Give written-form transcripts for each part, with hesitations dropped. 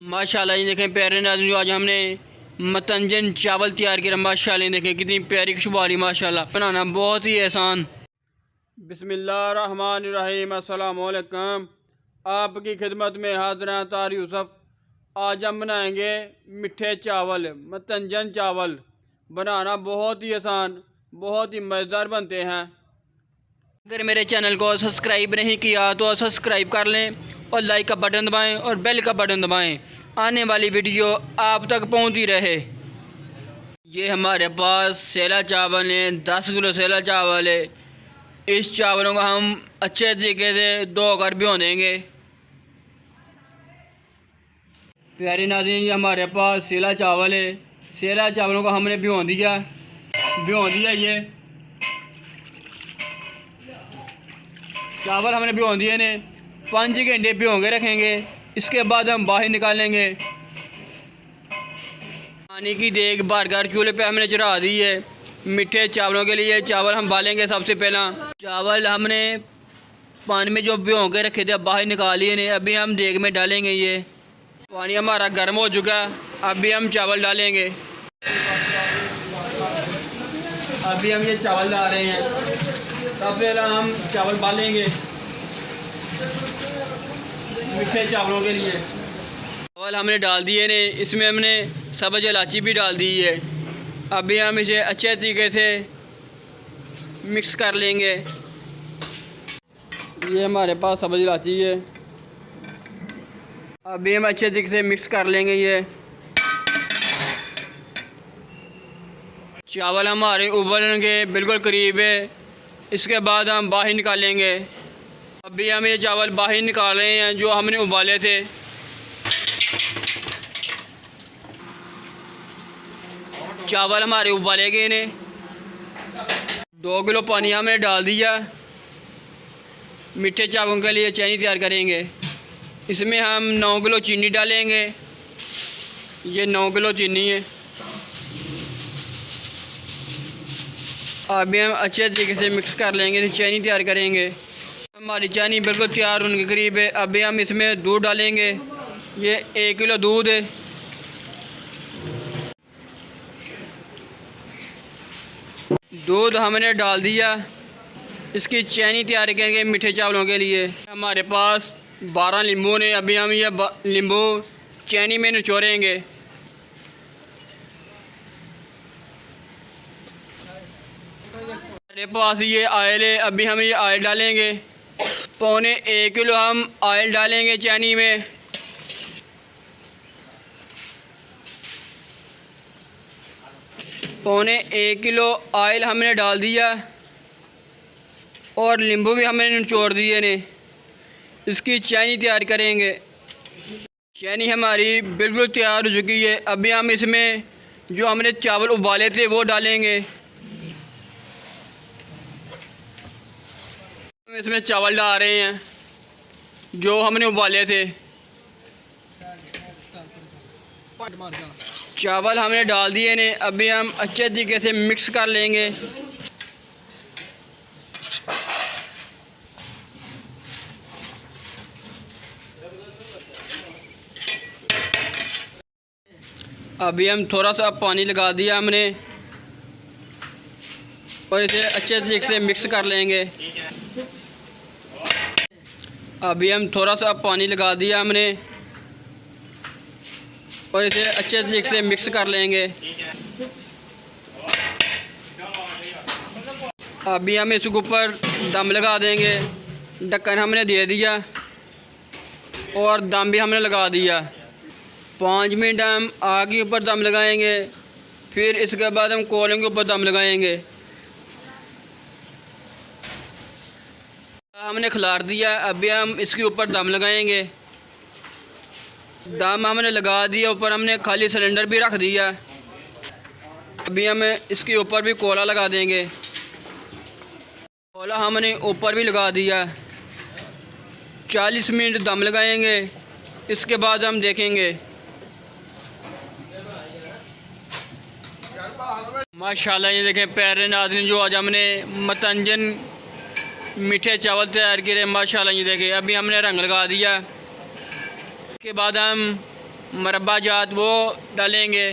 माशाल्लाह ये देखें प्यारे नाज़रीन, जो आज हमने मतंजन चावल तैयार किया। माशाल्लाह देखें कितनी प्यारी खुशबू आ रही। माशाल्लाह बनाना बहुत ही आसान। बिस्मिल्लाहिर्रहमानिर्रहीम। अस्सलाम वालेकुम। आपकी खिदमत में हाज़िर हैं तार यूसुफ। आज हम बनाएंगे मीठे चावल, मतंजन चावल। बनाना बहुत ही आसान, बहुत ही मज़ेदार बनते हैं। अगर मेरे चैनल को सब्सक्राइब नहीं किया तो सब्सक्राइब कर लें और लाइक का बटन दबाएं और बेल का बटन दबाएं, आने वाली वीडियो आप तक पहुंचती रहे। ये हमारे पास सेला चावल है, 10 किलो सेला चावल है। इस चावलों को हम अच्छे तरीके से धोकर भिगो देंगे। प्यारे नाज़रीन, ये हमारे पास सेला चावल है। सेला चावलों को हमने भिगो दिया। ये चावल हमने भिगो दिए ने 5 घंटे भिगो के रखेंगे। इसके बाद हम बाहर निकालेंगे। पानी की देग भरकर चूल्हे पे हमने चढ़ा दी है। मीठे चावलों के लिए चावल हम बालेंगे। सबसे पहला चावल हमने पानी में जो भिगो के रखे थे बाहर निकाल लिए ने। अभी हम देग में डालेंगे। ये पानी हमारा गर्म हो चुका। अभी हम चावल डालेंगे। अभी हम ये चावल डाल रहे हैं। सबसे पहला हम चावल बालेंगे मीठे चावलों के लिए। चावल हमने डाल दिए ने। इसमें हमने सब्ज़ इलायची भी डाल दी है। अभी हम इसे अच्छे तरीके से मिक्स कर लेंगे। ये हमारे पास सब्ज़ इलायची है। अभी हम अच्छे तरीके से मिक्स कर लेंगे। ये चावल हमारे उबलने के बिल्कुल करीब है। इसके बाद हम बाहर निकालेंगे। अभी हम ये चावल बाहर निकाल रहे हैं जो हमने उबाले थे। चावल हमारे उबाले गए ने। 2 किलो पानी हमने डाल दिया। मीठे चावलों के लिए चीनी तैयार करेंगे। इसमें हम 9 किलो चीनी डालेंगे। ये 9 किलो चीनी है। अभी हम अच्छे तरीके से मिक्स कर लेंगे। चीनी तैयार करेंगे। हमारी चीनी बिल्कुल तैयार होने के करीब है। अभी हम इसमें दूध डालेंगे। ये 1 किलो दूध है। दूध हमने डाल दिया। इसकी चीनी तैयार करेंगे मीठे चावलों के लिए। हमारे पास 12 नींबू ने। अभी हम ये नींबू चीनी में निचोड़ेंगे। हमारे पास ये ऑयल है। अभी हम ये ऑयल डालेंगे। पौने 1 किलो हम ऑयल डालेंगे चीनी में। पौने 1 किलो ऑयल हमने डाल दिया और नींबू भी हमने निचोड़ दिए ने। इसकी चीनी तैयार करेंगे। चीनी हमारी बिल्कुल तैयार हो चुकी है। अभी हम इसमें जो हमने चावल उबाले थे वो डालेंगे। हम इसमें चावल डाल रहे हैं जो हमने उबाले थे। चावल हमने डाल दिए ने। अभी हम अच्छे तरीके से मिक्स कर लेंगे। अभी हम थोड़ा सा पानी लगा दिया हमने और इसे अच्छे तरीके से मिक्स कर लेंगे। अभी हम थोड़ा सा पानी लगा दिया हमने और इसे अच्छे तरीके से मिक्स कर लेंगे। अभी हम इसके ऊपर दम लगा देंगे। ढक्कन हमने दे दिया और दम भी हमने लगा दिया। 5 मिनट हम आग के ऊपर दम लगाएंगे। फिर इसके बाद हम कोयले के ऊपर दम लगाएंगे। हमने खिलार दिया। अभी हम इसके ऊपर दम लगाएंगे। दम हमने लगा दिया। ऊपर हमने खाली सिलेंडर भी रख दिया। अभी हम इसके ऊपर भी कोयला लगा देंगे। कोयला हमने ऊपर भी लगा दिया। 40 मिनट दम लगाएंगे। इसके बाद हम देखेंगे। माशाल्लाह ये देखें प्यारे नाज़रीन, जो आज हमने मतंजन मीठे चावल तैयार किए। माशाल्लाह ये देखें अभी हमने रंग लगा दिया। इसके बाद हम मरब्बा जात वो डालेंगे।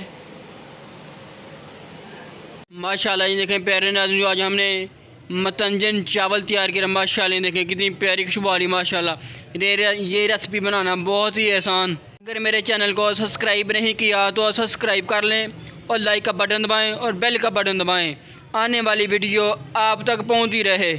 माशाल्लाह ये देखें प्यारे नाज़रीन, जो आज हमने मतंजन चावल तैयार किया माशाल्लाह, देखें कितनी प्यारी खुशबू आ रही माशाल्लाह। ये रेसिपी बनाना बहुत ही आसान। अगर मेरे चैनल को सब्सक्राइब नहीं किया तो सब्सक्राइब कर लें और लाइक का बटन दबाएं और बेल का बटन दबाएं, आने वाली वीडियो आप तक पहुंचती रहे।